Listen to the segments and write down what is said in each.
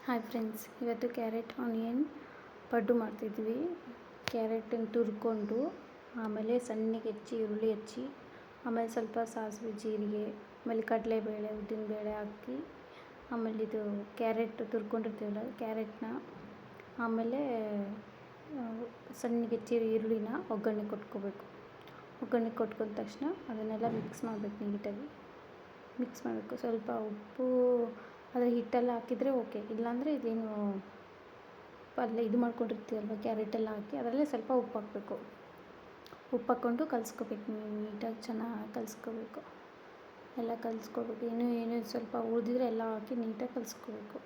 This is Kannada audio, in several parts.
ಹಾಯ್ ಫ್ರೆಂಡ್ಸ್, ಇವತ್ತು ಕ್ಯಾರೆಟ್ ಆನಿಯನ್ ಪಡ್ಡು ಮಾಡ್ತಿದ್ವಿ. ಕ್ಯಾರೆಟನ್ನು ತುರ್ಕೊಂಡು ಆಮೇಲೆ ಸಣ್ಣಗೆ ಹೆಚ್ಚಿ ಈರುಳ್ಳಿ ಹೆಚ್ಚಿ ಆಮೇಲೆ ಸ್ವಲ್ಪ ಸಾಸಿವೆ ಜೀರಿಗೆ ಆಮೇಲೆ ಕಡಲೆಬೇಳೆ ಉದ್ದಿನಬೇಳೆ ಹಾಕಿ ಆಮೇಲೆ ಇದು ಕ್ಯಾರೆಟ್ ತುರ್ಕೊಂಡಿರ್ತೀವಲ್ಲ ಕ್ಯಾರೆಟ್ನ ಆಮೇಲೆ ಸಣ್ಣಗೆ ಹೆಚ್ಚಿರೋ ಈರುಳ್ಳಿನ ಒಗ್ಗರಣೆ ಕೊಟ್ಕೋಬೇಕು. ಒಗ್ಗರಣೆ ಕೊಟ್ಕೊಂಡ ತಕ್ಷಣ ಅದನ್ನೆಲ್ಲ ಮಿಕ್ಸ್ ಮಾಡಬೇಕು. ನೀಟಾಗಿ ಮಿಕ್ಸ್ ಮಾಡಬೇಕು. ಸ್ವಲ್ಪ ಉಪ್ಪು ಆದರೆ ಹಿಟ್ಟೆಲ್ಲ ಹಾಕಿದರೆ ಓಕೆ, ಇಲ್ಲಾಂದರೆ ಇದೇನು ಪಲ್ಯ ಇದು ಮಾಡ್ಕೊಂಡಿರ್ತೀವಲ್ವ ಕ್ಯಾರೆಟೆಲ್ಲ ಹಾಕಿ ಅದರಲ್ಲೇ ಸ್ವಲ್ಪ ಉಪ್ಪು ಹಾಕಬೇಕು. ಉಪ್ಪು ಹಾಕ್ಕೊಂಡು ಕಲಿಸ್ಕೋಬೇಕು. ನೀಟಾಗಿ ಚೆನ್ನಾಗಿ ಕಲಿಸ್ಕೋಬೇಕು. ಎಲ್ಲ ಕಲಿಸ್ಕೋಬೇಕು. ಏನು ಸ್ವಲ್ಪ ಉಳಿದಿದ್ರೆ ಎಲ್ಲ ಹಾಕಿ ನೀಟಾಗಿ ಕಲಿಸ್ಕೋಬೇಕು.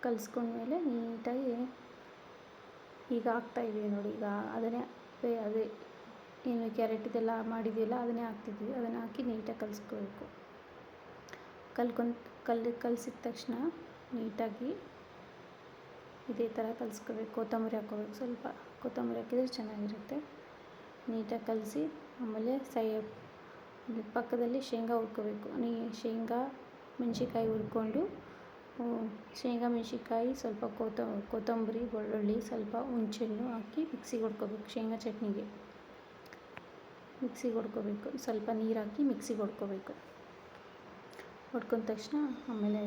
ಕಲಿಸ್ಕೊಂಡ್ಮೇಲೆ ನೀಟಾಗಿ ಈಗ ಹಾಕ್ತಾಯಿದ್ದೀವಿ ನೋಡಿ. ಈಗ ಅದನ್ನೇ ಅದೇ ಏನು ಕ್ಯಾರೆಟ್ ಇದೆಲ್ಲ ಮಾಡಿದೆಯಲ್ಲ ಅದನ್ನೇ ಹಾಕ್ತಿದ್ವಿ. ಅದನ್ನು ಹಾಕಿ ನೀಟಾಗಿ ಕಲಿಸ್ಕೋಬೇಕು. ಕಲಿಸಿದ ತಕ್ಷಣ ನೀಟಾಗಿ ಇದೇ ಥರ ಕಲಿಸ್ಕೋಬೇಕು. ಕೊತ್ತಂಬರಿ ಹಾಕ್ಕೋಬೇಕು. ಸ್ವಲ್ಪ ಕೊತ್ತಂಬರಿ ಹಾಕಿದರೆ ಚೆನ್ನಾಗಿರುತ್ತೆ. ನೀಟಾಗಿ ಕಲಸಿ ಆಮೇಲೆ ಪಕ್ಕದಲ್ಲಿ ಶೇಂಗಾ ಹುರ್ಕೋಬೇಕು. ಶೇಂಗಾ ಮೆಣಸಿನ್ಕಾಯಿ ಹುರ್ಕೊಂಡು ಶೇಂಗಾ ಮೆಣಸಿನ್ಕಾಯಿ ಸ್ವಲ್ಪ ಕೊತ್ತಂಬರಿ ಬೆಳ್ಳುಳ್ಳಿ ಸ್ವಲ್ಪ ಹುಣಸೆಹಣ್ಣು ಹಾಕಿ ಮಿಕ್ಸಿಗೆ ಹೊಡ್ಕೋಬೇಕು. ಶೇಂಗಾ ಚಟ್ನಿಗೆ ಮಿಕ್ಸಿಗೆ ಹೊಡ್ಕೋಬೇಕು. ಸ್ವಲ್ಪ ನೀರು ಹಾಕಿ ಮಿಕ್ಸಿಗೆ ಹೊಡ್ಕೋಬೇಕು. ಹೊಡ್ಕೊಂಡ ತಕ್ಷಣ ಆಮೇಲೆ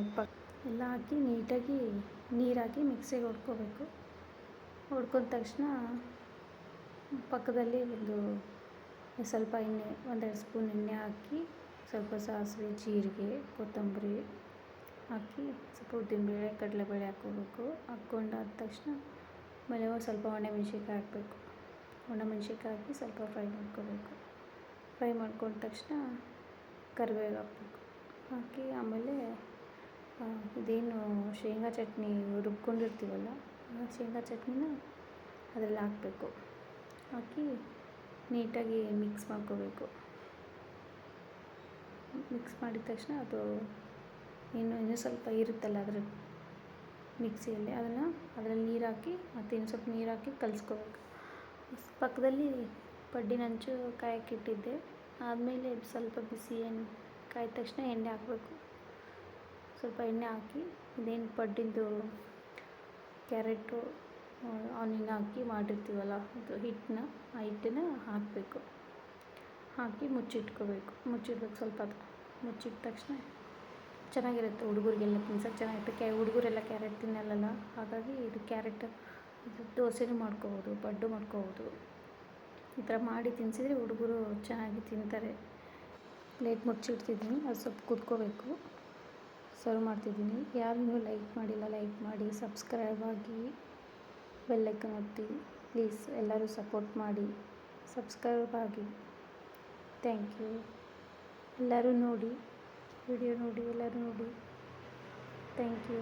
ಎಲ್ಲ ಹಾಕಿ ನೀಟಾಗಿ ನೀರು ಹಾಕಿ ಮಿಕ್ಸಿಗೆ ಹೊಡ್ಕೋಬೇಕು. ಹೊಡ್ಕೊಂಡ ತಕ್ಷಣ ಪಕ್ಕದಲ್ಲಿ ಸ್ವಲ್ಪ ಎಣ್ಣೆ, 1-2 ಸ್ಪೂನ್ ಎಣ್ಣೆ ಹಾಕಿ ಸ್ವಲ್ಪ ಸಾಸಿವೆ ಜೀರಿಗೆ ಕೊತ್ತಂಬರಿ ಹಾಕಿ ಸ್ವಲ್ಪ ಉದ್ದಿನಬೇಳೆ ಕಡಲೆಬೇಳೆ ಹಾಕ್ಕೋಬೇಕು. ಹಾಕ್ಕೊಂಡಾದ ತಕ್ಷಣ ಆಮೇಲೆ ಸ್ವಲ್ಪ ಒಣಮೆಣ್ಸಿನ್ಕಾಯಿ ಹಾಕಬೇಕು. ಒಣಮೆಣ್ಸಿನ್ಕಾಯಿ ಹಾಕಿ ಸ್ವಲ್ಪ ಫ್ರೈ ಮಾಡ್ಕೋಬೇಕು. ಫ್ರೈ ಮಾಡ್ಕೊಂಡ ತಕ್ಷಣ ಕರಿಬೇವು ಹಾಕಬೇಕು. ಹಾಕಿ ಆಮೇಲೆ ಇದೇನು ಶೇಂಗಾ ಚಟ್ನಿ ರುಬ್ಕೊಂಡಿರ್ತೀವಲ್ಲ ಆ ಶೇಂಗಾ ಚಟ್ನಿನ ಅದರಲ್ಲಿ ಹಾಕಬೇಕು. ಹಾಕಿ ನೀಟಾಗಿ ಮಿಕ್ಸ್ ಮಾಡ್ಕೋಬೇಕು. ಮಿಕ್ಸ್ ಮಾಡಿದ ತಕ್ಷಣ ಅದು ಇನ್ನೂ ಸ್ವಲ್ಪ ಇರುತ್ತಲ್ಲ ಅದರ ಮಿಕ್ಸಿಯಲ್ಲಿ ಅದರಲ್ಲಿ ನೀರು ಹಾಕಿ ಮತ್ತು ಇನ್ನು ಸ್ವಲ್ಪ ನೀರು ಹಾಕಿ ಕಲಿಸ್ಕೋಬೇಕು. ಪಕ್ಕದಲ್ಲಿ ಪಡ್ಡಿನ ಹಂಚು ಕಾಯಕ್ಕಿಟ್ಟಿದ್ದೆ. ಆದಮೇಲೆ ಸ್ವಲ್ಪ ಬಿಸಿ ಎಣ್ಣೆ ಕಾಯ್ದ ತಕ್ಷಣ ಎಣ್ಣೆ ಹಾಕಬೇಕು. ಸ್ವಲ್ಪ ಎಣ್ಣೆ ಹಾಕಿ ಇದೇನು ಪಡ್ಡಿಂದು ಕ್ಯಾರೆಟು ಆನಿಯನ್ ಹಾಕಿ ಮಾಡಿರ್ತೀವಲ್ಲ ಅದು ಆ ಹಿಟ್ಟನ್ನ ಹಾಕಬೇಕು. ಹಾಕಿ ಮುಚ್ಚಿಟ್ಕೋಬೇಕು. ಸ್ವಲ್ಪ ಮುಚ್ಚಿಟ್ಟ ತಕ್ಷಣ ಚೆನ್ನಾಗಿರುತ್ತೆ. ಹುಡುಗರಿಗೆಲ್ಲ ತಿನ್ಸೋಕ್ಕೆ ಚೆನ್ನಾಗಿರುತ್ತೆ. ಹುಡುಗರೆಲ್ಲ ಕ್ಯಾರೆಟ್ ತಿನ್ನಲ್ಲ, ಹಾಗಾಗಿ ಇದು ಕ್ಯಾರೆಟ್ ದೋಸೆನೂ ಮಾಡ್ಕೋಬೋದು, ಪಡ್ಡು ಮಾಡ್ಕೋಬೋದು. ಈ ಥರ ಮಾಡಿ ತಿನ್ನಿಸಿದ್ರೆ ಹುಡುಗರು ಚೆನ್ನಾಗಿ ತಿಂತಾರೆ. ಪ್ಲೇಟ್ ಮುಚ್ಚಿಡ್ತಿದ್ದೀನಿ. ಅದು ಸ್ವಲ್ಪ ಕುದ್ಕೋಬೇಕು. ಸರ್ವ್ ಮಾಡ್ತಿದ್ದೀನಿ. ಯಾರೂ ಲೈಕ್ ಮಾಡಿಲ್ಲ, ಲೈಕ್ ಮಾಡಿ, ಸಬ್ಸ್ಕ್ರೈಬ್ ಆಗಿ, ಬೆಲ್ ಐಕಾನ್ ಒತ್ತಿ. ಪ್ಲೀಸ್ ಎಲ್ಲರೂ ಸಪೋರ್ಟ್ ಮಾಡಿ, ಸಬ್ಸ್ಕ್ರೈಬ್ ಆಗಿ. Thank you. ಎಲ್ಲರೂ ನೋಡಿ, ವಿಡಿಯೋ ನೋಡಿ, ಎಲ್ಲರೂ ನೋಡಿ. Thank you.